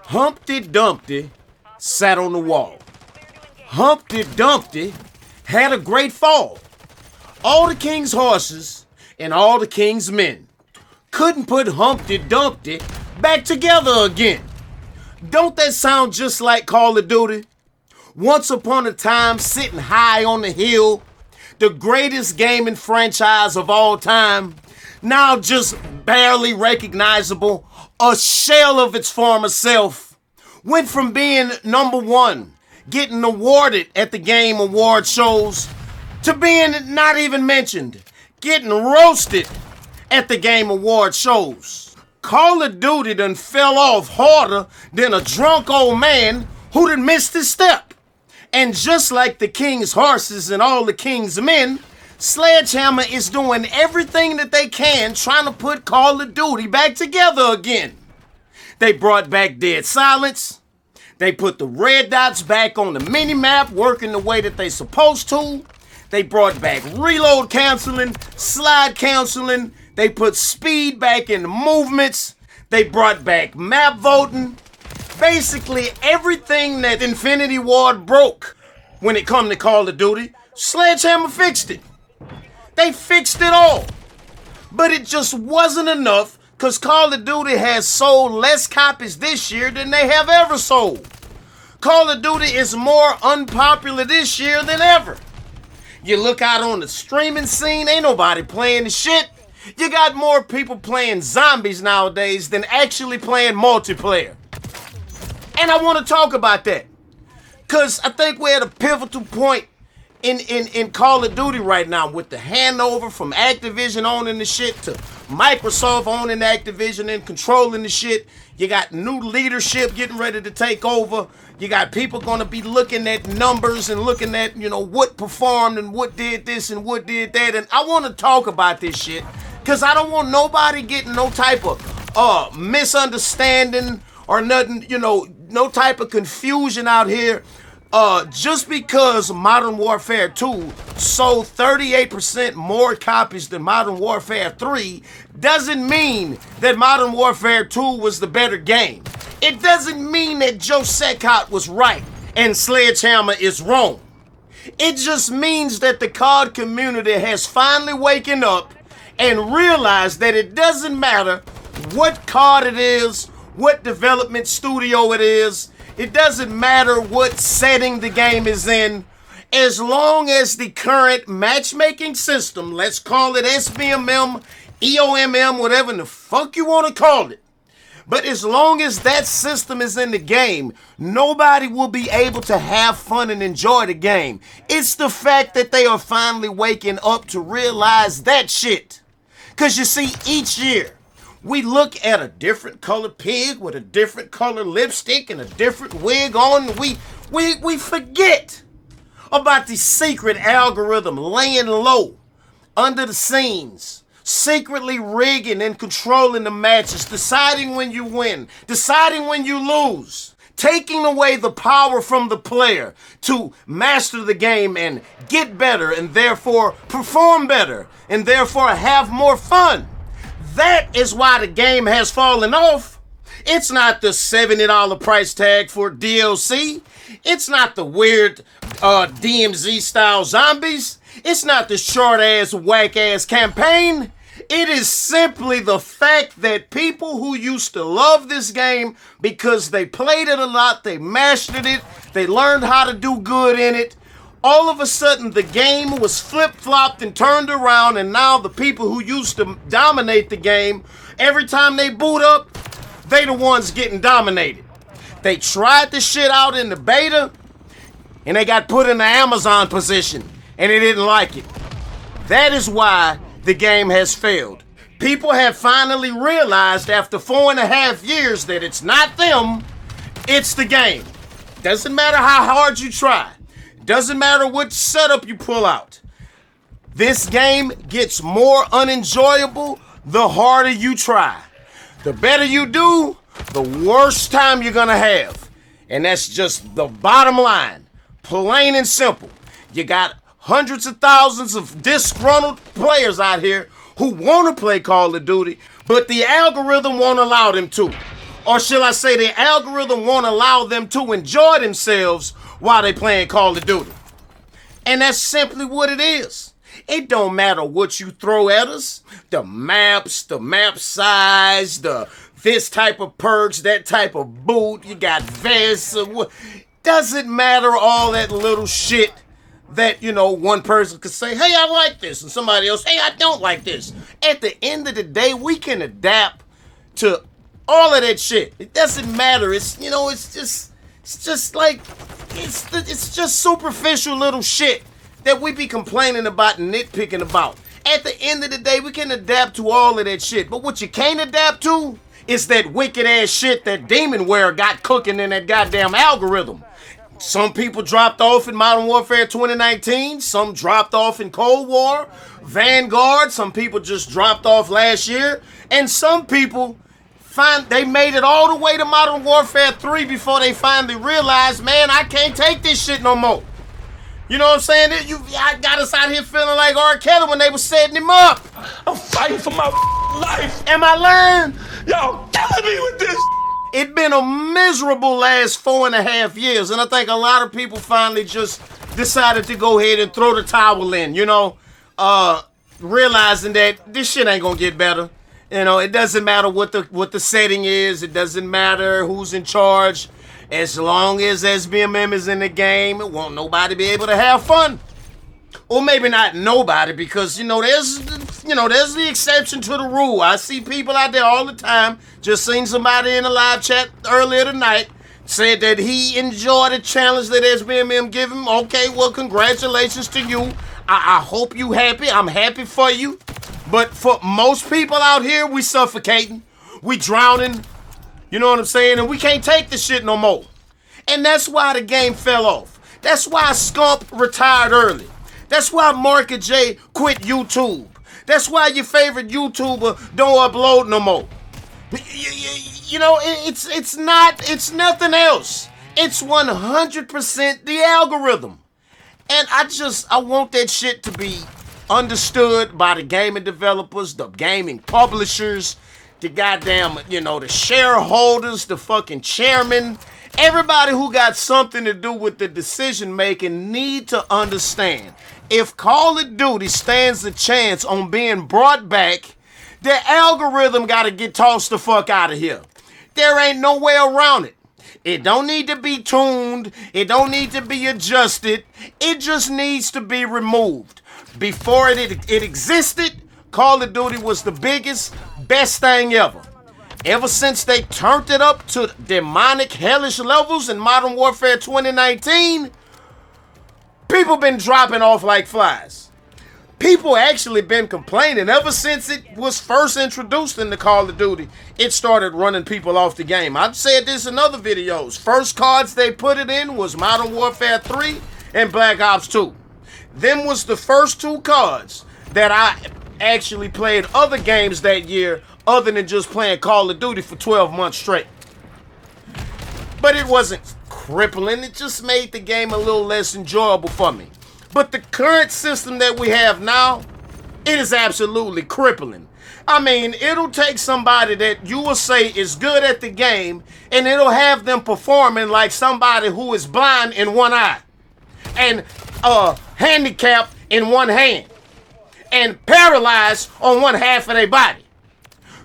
Humpty Dumpty sat on the wall. Humpty Dumpty had a great fall. All the king's horses and all the king's men couldn't put Humpty Dumpty back together again. Don't that sound just like Call of Duty? Once upon a time, sitting high on the hill, the greatest gaming franchise of all time, now just barely recognizable, a shell of its former self, went from being number one, getting awarded at the game award shows, to being not even mentioned, getting roasted at the game award shows. Call of Duty done fell off harder than a drunk old man who done missed his step. And just like the king's horses and all the king's men, Sledgehammer is doing everything that they can trying to put Call of Duty back together again. They brought back Dead Silence. They put the red dots back on the mini-map working the way that they supposed to. They brought back reload canceling, slide canceling. They put speed back in the movements. They brought back map voting. Basically everything that Infinity Ward broke when it come to Call of Duty, Sledgehammer fixed it. They fixed it all. But it just wasn't enough because Call of Duty has sold less copies this year than they have ever sold. Call of Duty is more unpopular this year than ever. You look out on the streaming scene, ain't nobody playing the shit. You got more people playing zombies nowadays than actually playing multiplayer. And I want to talk about that. Because I think we're at a pivotal point in Call of Duty right now with the handover from Activision owning the shit to Microsoft owning Activision and controlling the shit. You got new leadership getting ready to take over. You got people going to be looking at numbers and looking at, what performed and what did this and what did that. And I want to talk about this shit because I don't want nobody getting no type of misunderstanding or nothing, no type of confusion out here. Just because Modern Warfare 2 sold 38% more copies than Modern Warfare 3 doesn't mean that Modern Warfare 2 was the better game. It doesn't mean that Joe Secott was right and Sledgehammer is wrong. It just means that the COD community has finally waken up and realized that it doesn't matter what COD it is, what development studio it is. It doesn't matter what setting the game is in, as long as the current matchmaking system, let's call it SBMM, EOMM, whatever the fuck you want to call it. But as long as that system is in the game, nobody will be able to have fun and enjoy the game. It's the fact that they are finally waking up to realize that shit. Because you see, each year, we look at a different colored pig with a different color lipstick and a different wig on. We forget about the secret algorithm laying low under the scenes, secretly rigging and controlling the matches, deciding when you win, deciding when you lose, taking away the power from the player to master the game and get better and therefore perform better and therefore have more fun. That is why the game has fallen off. It's not the $70 price tag for DLC. It's not the weird DMZ style zombies. It's not the short ass whack ass campaign. It is simply the fact that people who used to love this game because they played it a lot, they mastered it, they learned how to do good in it, all of a sudden the game was flip-flopped and turned around, and now the people who used to dominate the game, every time they boot up, they the ones getting dominated. They tried the shit out in the beta, and they got put in the Amazon position, and they didn't like it. That is why the game has failed. People have finally realized after 4.5 years that it's not them, it's the game. Doesn't matter how hard you try. Doesn't matter what setup you pull out. This game gets more unenjoyable the harder you try. The better you do, the worse time you're gonna have. And that's just the bottom line. Plain and simple. You got hundreds of thousands of disgruntled players out here who want to play Call of Duty, but the algorithm won't allow them to. Or shall I say the algorithm won't allow them to enjoy themselves while they playing Call of Duty. And that's simply what it is. It don't matter what you throw at us. The maps, the map size, this type of perks, that type of boot, you got vests. Doesn't matter all that little shit that, you know, one person could say, hey, I like this. And somebody else, hey, I don't like this. At the end of the day, we can adapt to all of that shit. It doesn't matter. It's, you know, it's just like, it's just superficial little shit that we be complaining about and nitpicking about. At the end of the day, we can adapt to all of that shit. But what you can't adapt to is that wicked ass shit that Demonware got cooking in that goddamn algorithm. Some people dropped off in Modern Warfare 2019. Some dropped off in Cold War, Vanguard. Some people just dropped off last year. And some people they made it all the way to Modern Warfare 3 before they finally realized, man, I can't take this shit no more. You know what I'm saying? I got us out here feeling like R. Kelly when they were setting him up. I'm fighting for my life. Am I lying? Y'all killing me with this. It's been a miserable last 4.5 years, and I think a lot of people finally just decided to go ahead and throw the towel in, you know, realizing that this shit ain't gonna get better. You know, it doesn't matter what the setting is. It doesn't matter who's in charge. As long as SBMM is in the game, it won't nobody be able to have fun. Or maybe not nobody, because, you know, there's the exception to the rule. I see people out there all the time. Just seen somebody in a live chat earlier tonight said that he enjoyed the challenge that SBMM gave him. Okay, well, congratulations to you. I hope you happy. I'm happy for you. But for most people out here, we suffocating. We drowning. You know what I'm saying? And we can't take this shit no more. And that's why the game fell off. That's why Scump retired early. That's why Market J quit YouTube. That's why your favorite YouTuber don't upload no more. You know, it's nothing else. It's 100% the algorithm. And I want that shit to be understood by the gaming developers, the gaming publishers, the goddamn, you know, the shareholders, the fucking chairman. Everybody who got something to do with the decision making need to understand. If Call of Duty stands a chance on being brought back, the algorithm got to get tossed the fuck out of here. There ain't no way around it. It don't need to be tuned. It don't need to be adjusted. It just needs to be removed. Before it existed, Call of Duty was the biggest, best thing ever. Ever since they turned it up to demonic, hellish levels in Modern Warfare 2019, people been dropping off like flies. People actually been complaining ever since it was first introduced into Call of Duty. It started running people off the game. I've said this in other videos. First cards they put it in was Modern Warfare 3 and Black Ops 2. Them was the first two cards that I actually played other games that year other than just playing Call of Duty for 12 months straight. But it wasn't crippling. It just made the game a little less enjoyable for me. But the current system that we have now, it is absolutely crippling. I mean, it'll take somebody that you will say is good at the game, and it'll have them performing like somebody who is blind in one eye and handicapped in one hand and paralyzed on one half of their body.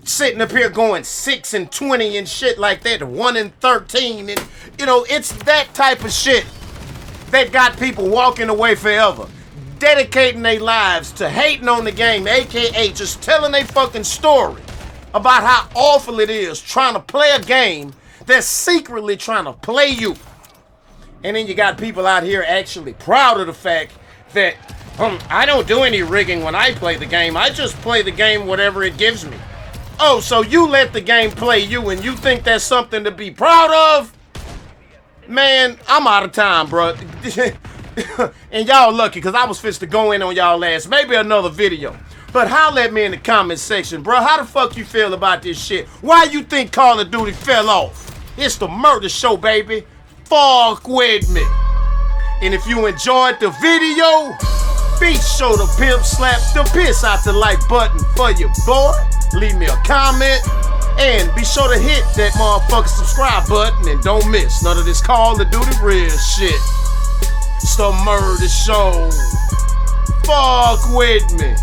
Sitting up here going 6 and 20 and shit like that, 1 and 13, and you know, it's that type of shit that got people walking away forever, dedicating their lives to hating on the game, aka just telling their fucking story about how awful it is trying to play a game that's secretly trying to play you. And then you got people out here actually proud of the fact that I don't do any rigging when I play the game. I just play the game whatever it gives me. Oh, so you let the game play you and you think that's something to be proud of? Man, I'm out of time, bro. And y'all lucky, because I was fixed to go in on y'all last. Maybe another video. But holler at me in the comment section, bro. How the fuck you feel about this shit? Why you think Call of Duty fell off? It's the Murder Show, baby. Fuck with me. And if you enjoyed the video, be sure to pimp slap the piss out the like button for your boy. Leave me a comment. And be sure to hit that motherfucking subscribe button and don't miss none of this Call of Duty real shit. It's the Murder Show. Fuck with me.